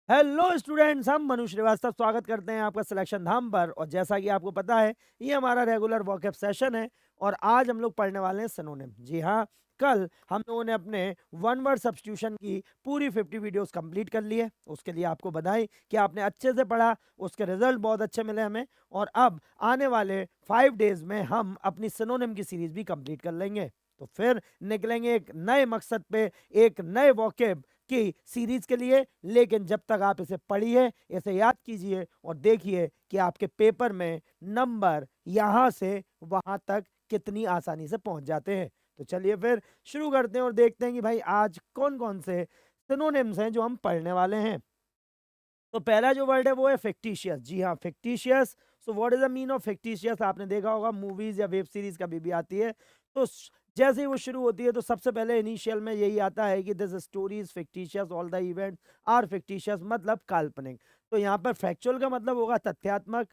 Hello students, हम मनु श्रीवास्तव स्वागत करते हैं आपका सिलेक्शन धाम पर। और जैसा कि आपको पता है, ये हमारा रेगुलर वॉकअप सेशन है और आज हम लोग पढ़ने वाले हैं सिनोनिम। जी हाँ, कल हम लोगों ने अपने वन वर्ड सब्स्टिट्यूशन की पूरी 50 वीडियोस कंप्लीट कर ली है। उसके लिए आपको बधाई कि आपने अच्छे से पढ़ा, उसके रिजल्ट बहुत अच्छे मिले हमें। और अब आने वाले 5 डेज में हम अपनी सिनोनिम की सीरीज भी कंप्लीट कर लेंगे। तो फिर निकलेंगे एक नए मकसद पे, एक नए वॉकअप की सीरीज के लिए। लेकिन जब तक आप इसे पढ़िए, इसे याद कीजिए और देखिए कि आपके पेपर में नंबर यहां से वहां तक कितनी आसानी से पहुंच जाते हैं। तो चलिए फिर शुरू करते हैं और देखते हैं कि भाई आज कौन कौन से सिनोनिम्स हैं जो हम पढ़ने वाले हैं। तो पहला जो वर्ड है वो है फिक्टिशियस। जी हाँ, fictitious. So what is the mean of fictitious? आपने देखा होगा मूवीज या वेब सीरीज कभी भी आती है तो जैसे ही वो शुरू होती है तो सबसे पहले इनिशियल में यही आता है कि this story is fictitious, all the events are fictitious, मतलब काल्पनिक। तो यहाँ पर फैक्चुअल का मतलब होगा तथ्यात्मक,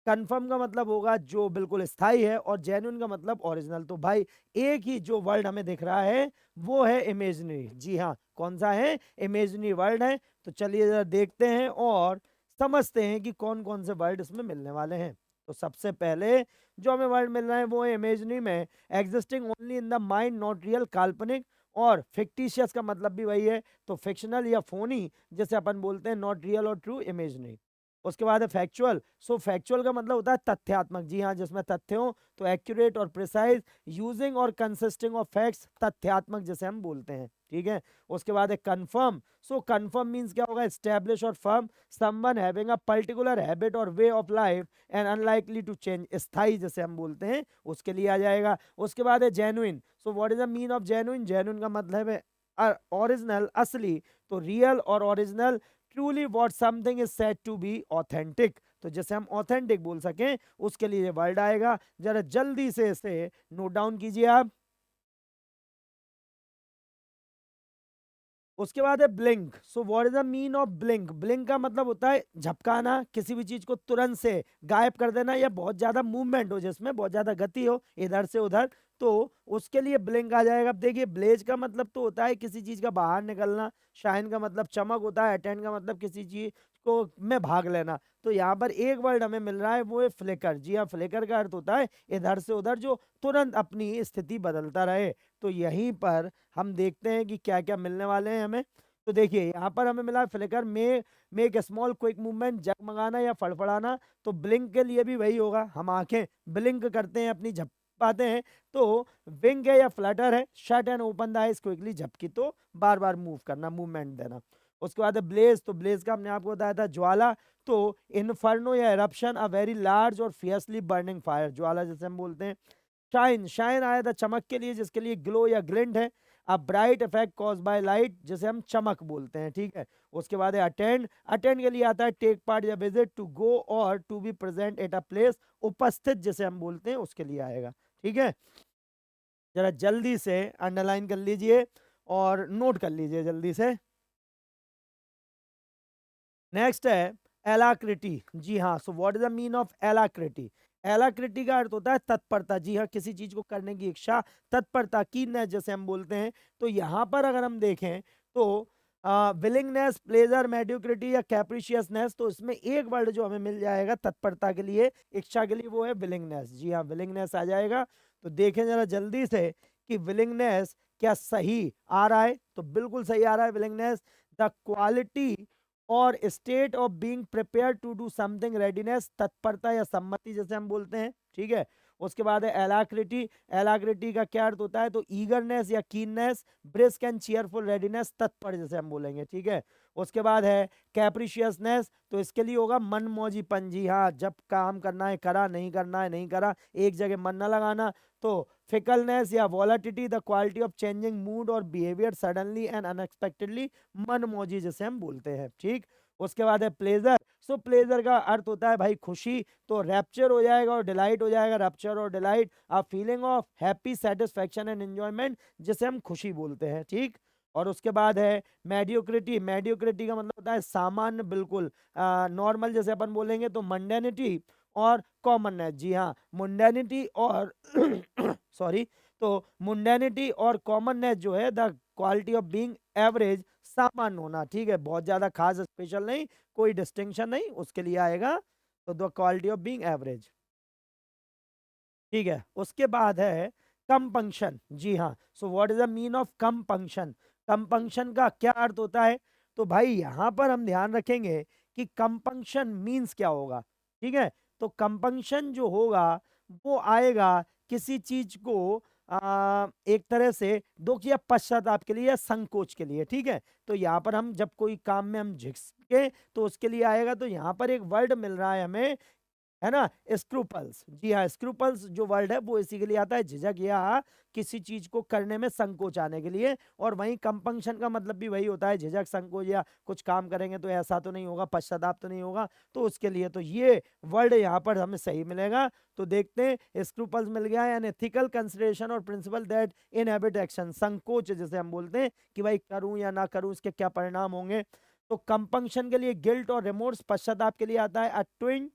कंफर्म का मतलब होगा जो बिल्कुल स्थायी है, और जेन्युइन का मतलब ओरिजिनल। तो भाई एक ही जो वर्ड हमें दिख रहा है वो है इमेजिनरी। जी हाँ, कौन सा है? इमेजिनरी वर्ड है। तो चलिए जरा देखते हैं और समझते हैं कि कौन कौन से वर्ड इसमें मिलने वाले हैं। तो सबसे पहले जो हमें वर्ड मिल रहा है वो है इमेजिनरी में existing only in the mind, not real, काल्पनिक। और फिक्टिशियस का मतलब भी वही है, तो फिक्शनल या फोनी, जैसे अपन बोलते हैं नॉट रियल और ट्रू, इमेजिनरी। उसके बाद है फैक्चुअल। सो फैक्चुअल का मतलब होता है तथ्यात्मक। जी हाँ, जिसमें तथ्य हो, तो एक्यूरेट और प्रिसाइज, यूजिंग और कंसिस्टिंग ऑफ फैक्ट्स, तथ्यात्मक जिसे हम बोलते हैं। ठीक है। उसके बाद है कंफर्म। सो कंफर्म मींस क्या होगा? Establish or firm, someone having a particular habit or way of life and unlikely to change, स्थाई जैसे हम बोलते हैं, उसके लिए आ जाएगा। उसके बाद है genuine. So what is the mean of genuine? Genuine का मतलब है ओरिजिनल, असली। तो रियल और original, truly what something is said to be authentic. तो जैसे हम ऑथेंटिक बोल सकें उसके लिए वर्ड आएगा। जरा जल्दी से इसे नोट डाउन कीजिए आप। उसके बाद है blink. So what is the mean of blink? Blink का मतलब होता है झपकाना, किसी भी चीज को तुरंत से गायब कर देना, या बहुत ज्यादा मूवमेंट हो, जिसमें बहुत ज्यादा गति हो इधर से उधर, तो उसके लिए ब्लिंक आ जाएगा। अब देखिए, ब्लेज का मतलब तो होता है किसी चीज का बाहर निकलना, शाइन का मतलब चमक होता है, अटेंड का मतलब किसी चीज को में भाग लेना। तो यहाँ पर एक वर्ड हमें मिल रहा है वो है फ्लिकर। जी हाँ, फ्लिकर का अर्थ होता है इधर से उधर जो तुरंत अपनी स्थिति बदलता रहे। तो यहीं पर हम देखते हैं कि क्या क्या मिलने वाले हैं हमें। तो देखिए यहाँ पर हमें मिला फ्लिकर में मेक स्मॉल क्विक मूवमेंट, जगमगाना या फड़फड़ाना। तो ब्लिंक के लिए भी वही होगा, हम आंखें ब्लिंक करते हैं, अपनी झपकाते हैं। तो विंग है या फ्लटर है, shut and open the eyes quickly, झपकी तो बार बार मूव करना, मूवमेंट देना। उसके बाद है ब्लेज। तो ब्लेज का हमने आपको बताया था ज्वाला। तो इनफर्नो या एरप्शन, अ वेरी लार्ज और फियर्सली बर्निंग फायर, ज्वाला जैसे हम बोलते हैं। शाइन, शाइन आया था चमक के लिए, जिसके लिए ग्लो या ग्लिंट है। अब bright effect cause by light, जिसे हम चमक बोलते हैं। ठीक है। उसके बाद है अटेंड। अटेंड के लिए आता है टेक पार्ट या विजिट, टू गो और to be present at a place, उपस्थित जिसे हम बोलते हैं उसके लिए आएगा। ठीक है। जरा जल्दी से अंडरलाइन कर लीजिए और नोट कर लीजिए जल्दी से। नेक्स्ट है एलाक्रिटी। जी हाँ, so what is the mean of alacrity? Alacrity का अर्थ होता है तत्परता। जी हाँ, किसी चीज को करने की इच्छा, तत्परता, कीननेस जैसे हम बोलते हैं। तो यहाँ पर अगर हम देखें तो विलिंगनेस, प्लेजर, मेडियोक्रिटी या कैप्रिशियसनेस, तो इसमें एक वर्ड जो हमें मिल जाएगा तत्परता के लिए, इच्छा के लिए, वो है विलिंगनेस। जी हाँ, विलिंगनेस आ जाएगा। तो देखें जरा जल्दी से कि विलिंगनेस क्या सही आ रहा है? तो बिल्कुल सही आ रहा है विलिंगनेस। द क्वालिटी और state of being prepare to do something, readiness, तत्परता या सम्मति जैसे हम बोलते हैं। ठीक है। उसके बाद है एलाक्रिटी। एलाक्रिटी का क्या अर्थ होता है? तो ईगरनेस या keenness, brisk and cheerful, readiness, तत्पर जैसे हम बोलेंगे। ठीक है। उसके बाद है कैप्रिशियसनेस। तो इसके लिए होगा मनमौजीपन। जी हाँ, जब काम करना है करा, नहीं करना है नहीं करा, एक जगह मन न लगाना। तो फिकलनेस या volatility, the quality of changing mood और बिहेवियर सडनली एंड अनएक्सपेक्टेडली, मनमौजी जैसे हम बोलते हैं। ठीक। उसके बाद है प्लेजर। सो प्लेजर का अर्थ होता है भाई खुशी। तो रैप्चर हो जाएगा और डिलाइट हो जाएगा, रैप्चर और delight, a feeling of happy satisfaction and enjoyment, जिसे हम खुशी बोलते हैं। ठीक। और उसके बाद है मेडियोक्रिटी। मेडियोक्रिटी का मतलब होता है सामान्य, बिल्कुल नॉर्मल जैसे अपन बोलेंगे। तो मंडेनिटी और कॉमननेस। जी हाँ, मुंडेनिटी और सॉरी, तो मुंडेनिटी और कॉमननेस जो है, the quality of being average, सामान्य होना, ठीक है, बहुत ज्यादा खास स्पेशल नहीं, कोई डिस्टिंक्शन नहीं, उसके लिए आएगा तो the quality of being average, ठीक है। उसके बाद है कंपंक्शन, जी हाँ। So what is the mean of compunction? Compunction का क्या अर्थ होता है? तो भाई यहां पर हम ध्यान रखेंगे कि कंपंक्शन मीन्स क्या होगा, ठीक है। तो कंपंक्शन जो होगा वो आएगा किसी चीज को एक तरह से दुख या पश्चाताप के लिए या संकोच के लिए, ठीक है। तो यहाँ पर हम जब कोई काम में हम झिझके तो उसके लिए आएगा, तो यहाँ पर एक वर्ड मिल रहा है हमें, है ना, स्क्रूपल्स, जी हाँ, स्क्रूपल्स जो वर्ड है वो इसी के लिए आता है, झिझक या किसी चीज को करने में संकोच आने के लिए। और वहीं कंपंक्शन का मतलब भी वही होता है, झिझक, संकोच, या कुछ काम करेंगे तो ऐसा तो नहीं होगा, पश्चाताप तो नहीं होगा, तो उसके लिए तो ये वर्ड यहाँ पर हमें सही मिलेगा। तो देखते हैं, स्क्रूपल्स मिल गया, यानी एथिकल कंसिडरेशन और प्रिंसिपल दैट इनहिबिट एक्शन, संकोच जिसे हम बोलते हैं कि भाई करूं या ना करूं, इसके क्या परिणाम होंगे। तो कंपंक्शन के लिए गिल्ट और रिमोर्स, पश्चाताप के लिए आता है अ ट्विन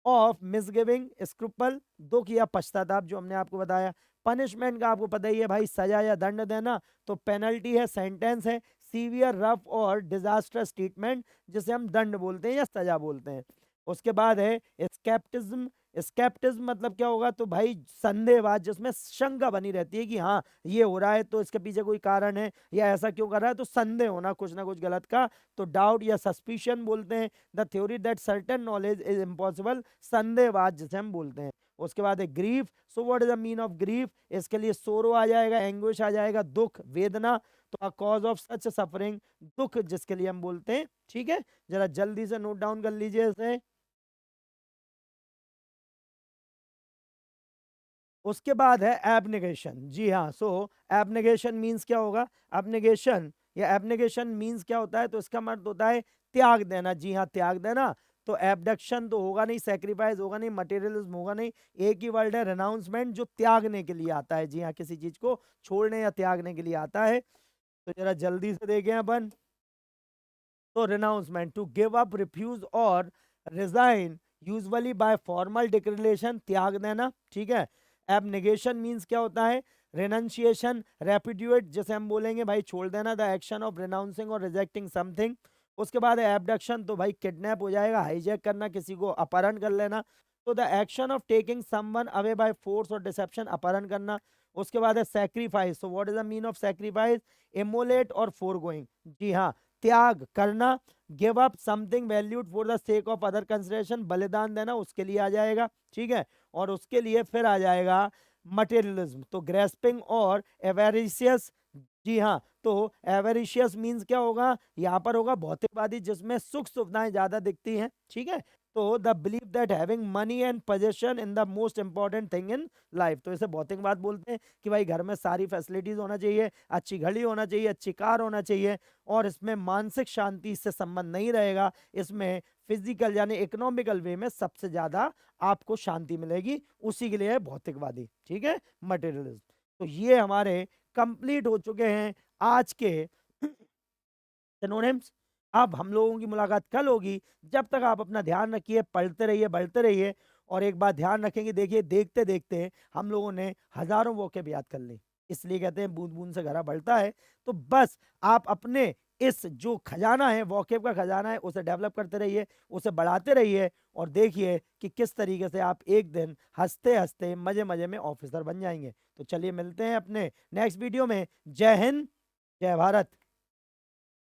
ऑफ मिसगिविंग, स्क्रूपल, दुख या पश्चाताप, जो हमने आपको बताया। पनिशमेंट का आपको पता ही है भाई, सजा या दंड देना, तो पेनल्टी है, सेंटेंस है। सीवियर, रफ और डिजास्टर्स ट्रीटमेंट, जिसे हम दंड बोलते हैं या सजा बोलते हैं। उसके बाद है स्केप्टिज्म। स्केप्टिज्म मतलब क्या होगा? तो भाई संदेहवाद, जिसमें शंका बनी रहती है कि हाँ ये हो रहा है तो इसके पीछे कोई कारण है, या ऐसा क्यों कर रहा है, तो संदेह होना कुछ ना कुछ गलत का, तो डाउट या सस्पिशन बोलते हैं। The theory that certain knowledge is impossible, संदेहवाद जिसे हम बोलते हैं। उसके बाद है grief. So what is the mean of grief? इसके लिए सोरो आ जाएगा, एंग्विश आ जाएगा, दुख, वेदना। तो a cause of such suffering, दुख जिसके लिए हम बोलते हैं, ठीक है। जरा जल्दी से नोट डाउन कर लीजिए इसे। उसके बाद है एबनेगेशन, जी हाँ। सो एबनेगेशन मीन्स क्या होगा? एबनेगेशन या एबनेगेशन मीन्स क्या होता है? तो इसका मतलब होता है त्याग देना, जी हाँ, त्याग देना। तो एबडक्शन तो होगा नहीं, सेक्रीफाइस होगा नहीं, मटेरियलिज्म होगा नहीं, एक ही वर्ड है रेनाउंसमेंट, जो त्यागने के लिए आता है, जी हाँ, किसी चीज को छोड़ने या त्यागने के लिए आता है। तो जरा जल्दी से देखें अपन। तो renouncement, to give up, refuse और resign, usually by formal declaration, त्याग देना, ठीक है। एबनेगेशन मींस क्या होता है? रेनंशिएशन, रेपुडिएट जैसे हम बोलेंगे भाई छोड़ देना, द एक्शन ऑफ रिनाउंसिंग और रिजेक्टिंग समथिंग। उसके बाद है एबडक्शन, तो भाई किडनैप हो जाएगा, हाईजैक करना, किसी को अपहरण कर लेना। तो the action of taking someone away by force or deception, अपहरण करना। उसके बाद है sacrifice. So what is the mean of sacrifice? Immolate or forgoing, जी हाँ, त्याग करना। Give up something valued for the sake of other consideration, बलिदान देना, उसके लिए आ जाएगा, ठीक है। और उसके लिए फिर आ जाएगा मटेरियलिज्म, तो ग्रेस्पिंग और एवेरिशियस, जी हाँ। तो एवेरिशियस मींस क्या होगा? यहाँ पर होगा भौतिकवादी, जिसमें सुख सुविधाएं ज्यादा दिखती हैं, ठीक है। तो the believe that having money and possession in the most important thing in life, तो इसे भौतिकवाद बोलते हैं कि भाई घर में सारी फैसिलिटीज होना चाहिए, अच्छी घड़ी होना चाहिए, अच्छी कार होना चाहिए, और इसमें मानसिक शांति से संबंध नहीं रहेगा, इसमें फिजिकल यानी इकोनॉमिकल वे में सबसे ज्यादा आपको शांति मिलेगी, उसी के लिए है भौतिकवादी, ठीक है, मटेरियलिज्म। तो ये हमारे कंप्लीट हो चुके हैं आज के सिनोनिम्स। अब हम लोगों की मुलाकात कल होगी, जब तक आप अपना ध्यान रखिए, पढ़ते रहिए, बढ़ते रहिए। और एक बात ध्यान रखेंगे, देखिए देखते देखते हम लोगों ने हजारों वोकैब याद कर ली, इसलिए कहते हैं बूंद बूंद से घड़ा बढ़ता है। तो बस आप अपने इस जो खजाना है, वोकैब का खजाना है, उसे डेवलप करते रहिए, उसे बढ़ाते रहिए, और देखिए कि किस तरीके से आप एक दिन हंसते हंसते मजे मजे में ऑफिसर बन जाएंगे। तो चलिए मिलते हैं अपने नेक्स्ट वीडियो में। जय हिंद, जय भारत।